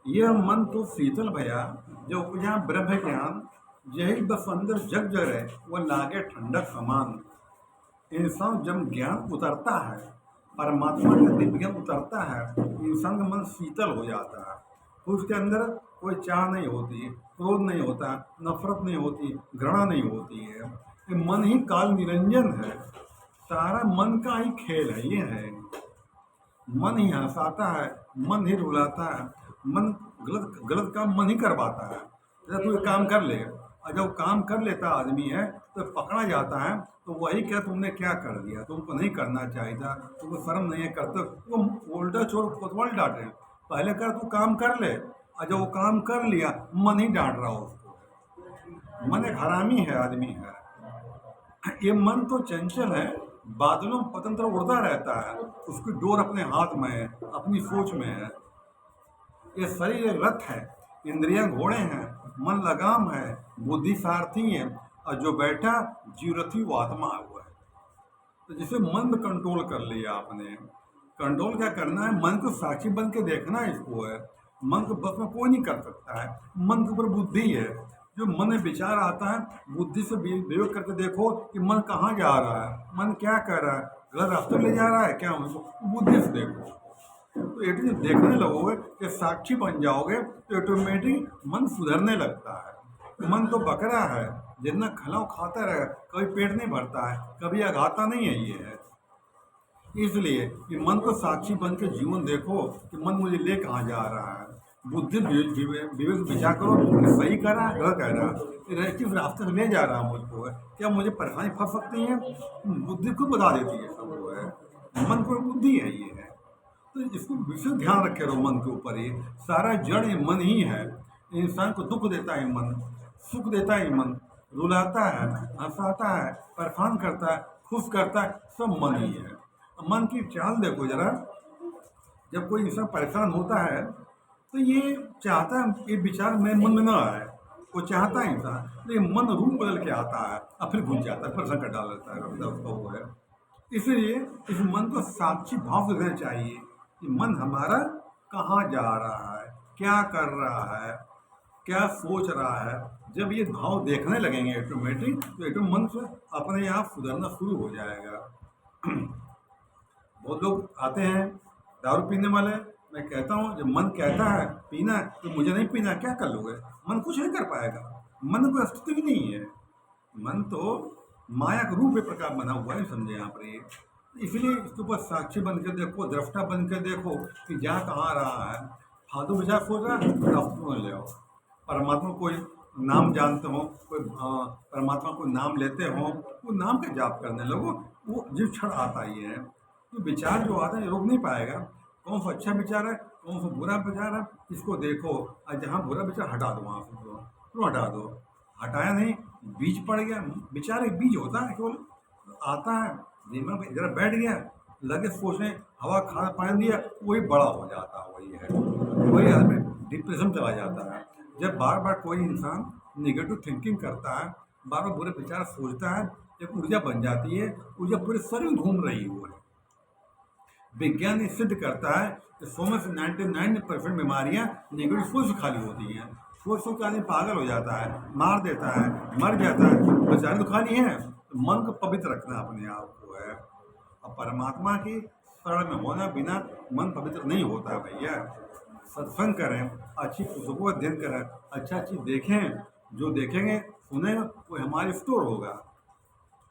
यह मन तो शीतल भया, जो उपजा ब्रह्म ज्ञान। यही बस अंदर जग जरे, वह लागे ठंडक समान। इंसान जब ज्ञान उतरता है, परमात्मा का दिव्य ज्ञान उतरता है, इंसान का मन शीतल हो जाता है। तो उसके अंदर कोई चाह नहीं होती, क्रोध नहीं होता, नफरत नहीं होती, घृणा नहीं होती है। ये मन ही काल निरंजन है। सारा मन का ही खेल है, ये है। मन ही हंसाता है, मन ही रुलाता है, मन गलत गलत काम मन ही करवाता है। जैसे तू एक काम कर ले, और जब काम कर लेता आदमी है तो पकड़ा जाता है, तो वही क्या तुमने क्या कर दिया, तुमको नहीं करना चाहिए था, तुमको शर्म नहीं है करते, वो उल्टा छोड़ कोतवाल डांट रहे। पहले कर तू काम कर ले, और जब वो काम कर लिया मन ही डांट रहा हो उसको। मन एक हरामी है, आदमी है। ये मन तो चंचल है, बादलों में पतंत्र उड़ता रहता है, उसकी डोर अपने हाथ में है, अपनी सोच में है। ये शरीर एक रथ है, इंद्रियां घोड़े हैं, मन लगाम है, बुद्धि सारथी है, और जो बैठा जीवरथी वो आत्मा हुआ है। तो जिसे मन में कंट्रोल कर लिया आपने, कंट्रोल क्या करना है, मन को साक्षी बन के देखना है इसको है। मन को बस में कोई नहीं कर सकता है, मन के ऊपर बुद्धि है। जो मन में विचार आता है, बुद्धि से विवेक करके देखो कि मन कहाँ जा रहा है, मन क्या कर रहा है, गलत रास्ते ले जा रहा है क्या, उनको बुद्धि से देखो। तो जब देखने लगोगे कि साक्षी बन जाओगे, तो ऑटोमेटिक मन सुधरने लगता है। मन तो बकरा है, जितना खिलाओ खाता रहे, कभी पेट नहीं भरता है, कभी अघाता नहीं है। ये है इसलिए कि मन को साक्षी बन के जीवन देखो कि मन मुझे ले कहाँ जा रहा है। बुद्धि विवेक विचार करो कि सही कर रहा है, गलत कह रहा है, किस रास्ते से ले जा रहा है मुझको है, क्या मुझे परेशानी फंस सकती है। बुद्धि को बता देती है सब वो है, मन को बुद्धि है ये है। तो इसको विशेष ध्यान रखे रहो, मन के ऊपर ही सारा जड़ ये मन ही है। इंसान को दुख देता है मन, सुख देता है मन, रुलाता है, हंसाता है, परेशान करता है, खुश करता है, सब मन ही है। मन की चाल देखो जरा, जब कोई इंसान परेशान होता है तो ये चाहता है ये विचार मेरे मन में ना आए, वो चाहता है इंसान, तो ये मन रूप बदल के आता है और फिर घुस जाता है, फिर संकट डाल देता है, उसका वो है। इसलिए इस मन को साक्षी भाव से रहना चाहिए कि मन हमारा कहाँ जा रहा है, क्या कर रहा है, क्या सोच रहा है। जब ये भाव देखने लगेंगे ऑटोमेटिक, तो एकदम मन से अपने आप सुधरना शुरू हो जाएगा। बहुत लोग आते हैं दारू पीने वाले, मैं कहता हूँ जब मन कहता है पीना है तो मुझे नहीं पीना, क्या कर लोगे, मन कुछ नहीं कर पाएगा। मन कोई अस्तित्व ही नहीं है, मन तो माया का रूप एक प्रकार बना हुआ है, समझे यहाँ पर ये। इसलिए इसके ऊपर साक्षी बन के देखो, दृष्टा बन के देखो कि जा कहाँ रहा है। फालतू विचार सोच रहा है, रास्ते में ले आओ। परमात्मा कोई नाम जानते हो, कोई परमात्मा को नाम लेते हो, वो नाम का जाप करने लगो, वो जिस क्षण आता ही है। तो विचार जो आता है रोक नहीं पाएगा, कौन सा अच्छा विचार है, कौन सा बुरा विचार है, इसको देखो, और जहाँ बुरा विचार हटा दो वहाँ से, तो हटा दो। हटाया नहीं, बीज पड़ गया, विचार एक बीज होता है, केवल आता है दिमाग में, जरा बैठ गया, लगे सोचने, हवा खा पानी दिया, वही बड़ा हो जाता है, वही है, वही आदमी डिप्रेशन चला जाता है। जब बार बार कोई इंसान निगेटिव थिंकिंग करता है, बार बार बुरे विचार सोचता है, एक ऊर्जा बन जाती है, ऊर्जा पूरे शरीर में घूम रही है। विज्ञान ये सिद्ध करता है कि 100 से 99% बीमारियां नेगेटिव सोच से खाली होती हैं। सोच सोच आदमी पागल हो जाता है, मार देता है, मर जाता है, बेचारे तो खाली हैं। तो मन को पवित्र रखना अपने आप को है, और परमात्मा की शरण में होना बिना मन पवित्र नहीं होता भैया। सत्संग करें, अच्छी पुस्तकों का अध्ययन करें, अच्छा चीज देखें, जो देखेंगे सुने वो हमारे स्टोर होगा।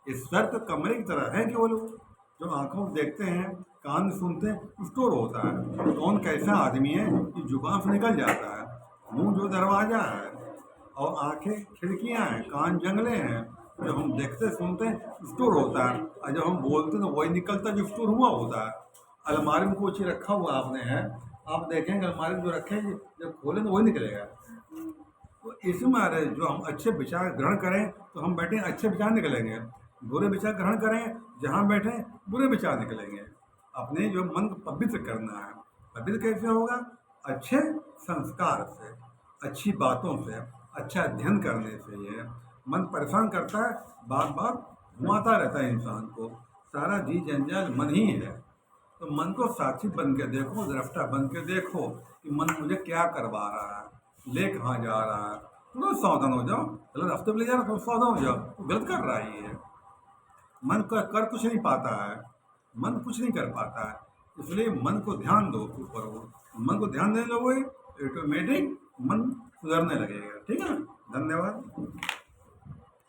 इस सर तो कमरे की तरह है कि वो लोग जो आंखों देखते हैं, कान सुनते हैं, स्टोर होता है। कौन कैसा आदमी है कि जुबान से निकल जाता है, मुंह जो दरवाजा है, और आंखें खिड़कियां हैं, कान जंगले हैं। जब हम देखते सुनते हैं स्टोर होता है, और जब हम बोलते हैं तो वही निकलता जो स्टोर हुआ होता है। अलमारी में कोई चीज़ रखा हुआ आपने है, आप देखेंगे अलमारी में जो रखेंगे जब खोलें तो वही निकलेगा। तो इसमें जो हम अच्छे विचार ग्रहण करें तो हम बैठे अच्छे विचार निकलेंगे, बुरे विचार ग्रहण करें जहाँ बैठे बुरे विचार निकलेंगे। अपने जो मन को पवित्र करना है, पवित्र कैसे होगा, अच्छे संस्कार से, अच्छी बातों से, अच्छा अध्ययन करने से। ये मन परेशान करता है, बार बार घुमाता रहता है इंसान को, सारा जी जंजाल मन ही है। तो मन को साक्षी बन के देखो, दृष्टा बन के देखो कि मन मुझे क्या करवा रहा है, ले कहाँ जा रहा है। थोड़ा सावधान हो जाओ, गलत रास्ते पे ले जा रहा है तो सावधान हो जाओ, तो गलत कर रहा है ये। मन कर कुछ नहीं पाता है, मन कुछ नहीं कर पाता है, इसलिए मन को ध्यान दो ऊपर। वो मन को ध्यान देने लगोगे ऑटोमेटिक मन सुधरने लगेगा। ठीक है, धन्यवाद।